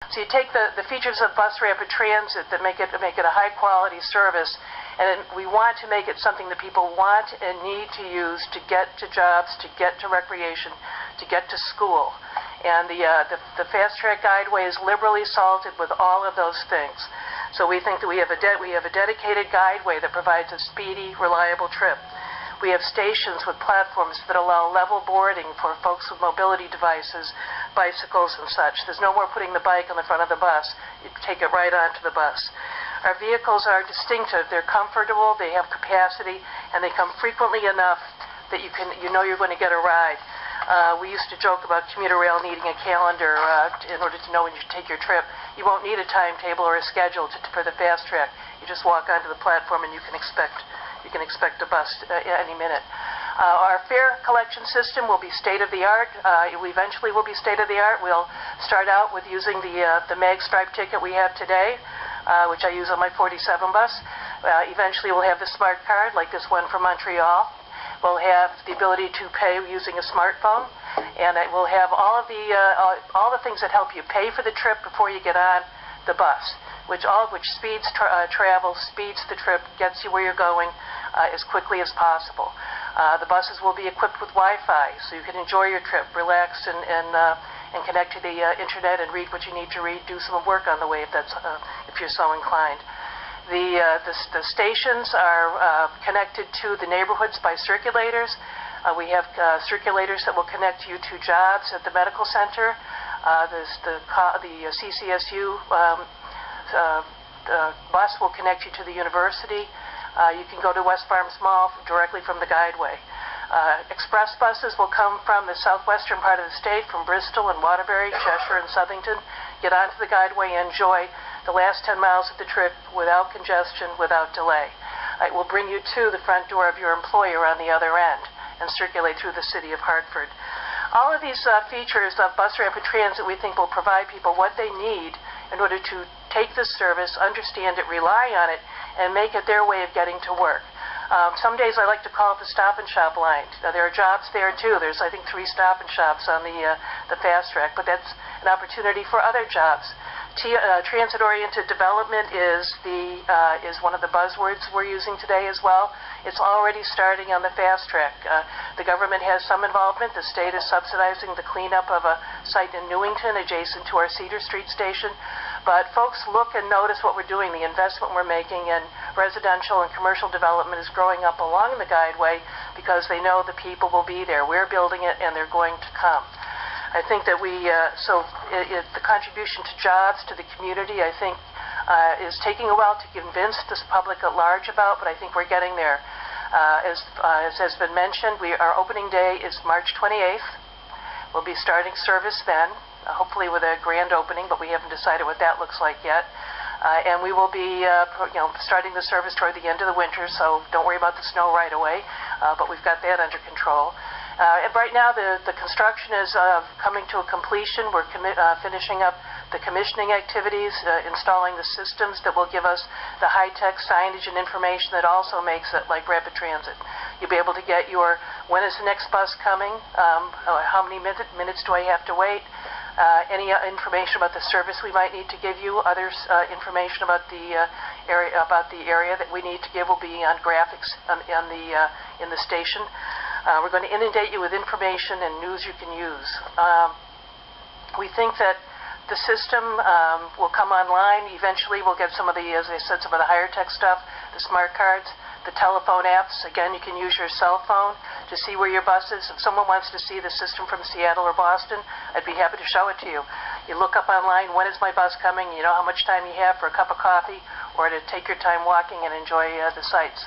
So you take the features of bus rapid transit that make it a high-quality service, and we want to make it something that people want and need to use to get to jobs, to get to recreation, to get to school. And the Fastrak Guideway is liberally salted with all of those things. So we think that we have a dedicated guideway that provides a speedy, reliable trip. We have stations with platforms that allow level boarding for folks with mobility devices, bicycles and such. There's no more putting the bike on the front of the bus. You take it right onto the bus. Our vehicles are distinctive. They're comfortable, they have capacity, and they come frequently enough that you know you're going to get a ride. We used to joke about commuter rail needing a calendar in order to know when you take your trip. You won't need a timetable or a schedule for the Fastrak. You just walk onto the platform and you can expect a bus any minute. Our fare collection system will be state-of-the-art. Eventually will be state-of-the-art. We'll start out with using the mag stripe ticket we have today, which I use on my 47 bus. Eventually we'll have the smart card, like this one from Montreal. We'll have the ability to pay using a smartphone, and it will have all the things that help you pay for the trip before you get on the bus, all of which speeds travel, speeds the trip, gets you where you're going as quickly as possible. The buses will be equipped with Wi-Fi, so you can enjoy your trip, relax, and connect to the internet and read what you need to read, do some work on the way if you're so inclined. The stations are connected to the neighborhoods by circulators. We have circulators that will connect you to jobs at the medical center. The CCSU bus will connect you to the university. You can go to West Farms Mall directly from the Guideway. Express buses will come from the southwestern part of the state, from Bristol and Waterbury, Cheshire and Southington. Get onto the Guideway and enjoy the last 10 miles of the trip without congestion, without delay. It will bring you to the front door of your employer on the other end and circulate through the city of Hartford. All of these features of bus rapid transit we think will provide people what they need in order to take this service, understand it, rely on it, and make it their way of getting to work. Some days I like to call it the Stop and Shop line. There are jobs there too. There's, I think, 3 Stop and Shops on the Fastrak, but that's an opportunity for other jobs. Transit-oriented development is one of the buzzwords we're using today as well. It's already starting on the Fastrak. The government has some involvement. The state is subsidizing the cleanup of a site in Newington adjacent to our Cedar Street station. But folks look and notice what we're doing, the investment we're making, and residential and commercial development is growing up along the Guideway because they know the people will be there. We're building it, and they're going to come. I think that the contribution to jobs, to the community, I think, is taking a while to convince this public at large about, but I think we're getting there. As has been mentioned, our opening day is March 28th. We'll be starting service then, hopefully with a grand opening, but we haven't decided what that looks like yet. And we will be starting the service toward the end of the winter, so don't worry about the snow right away, but we've got that under control. And right now, the construction is coming to a completion. We're finishing up the commissioning activities, installing the systems that will give us the high-tech signage and information that also makes it like rapid transit. You'll be able to get when is the next bus coming, how many minutes do I have to wait, any information about the service we might need to give you, information about the area that we need to give will be on graphics in the station. We're going to inundate you with information and news you can use. We think that the system will come online. Eventually we'll get some of the, as I said, some of the higher tech stuff, the smart cards, the telephone apps. Again, you can use your cell phone to see where your bus is. If someone wants to see the system from Seattle or Boston, I'd be happy to show it to you. You look up online, when is my bus coming? You know how much time you have for a cup of coffee or to take your time walking and enjoy the sights.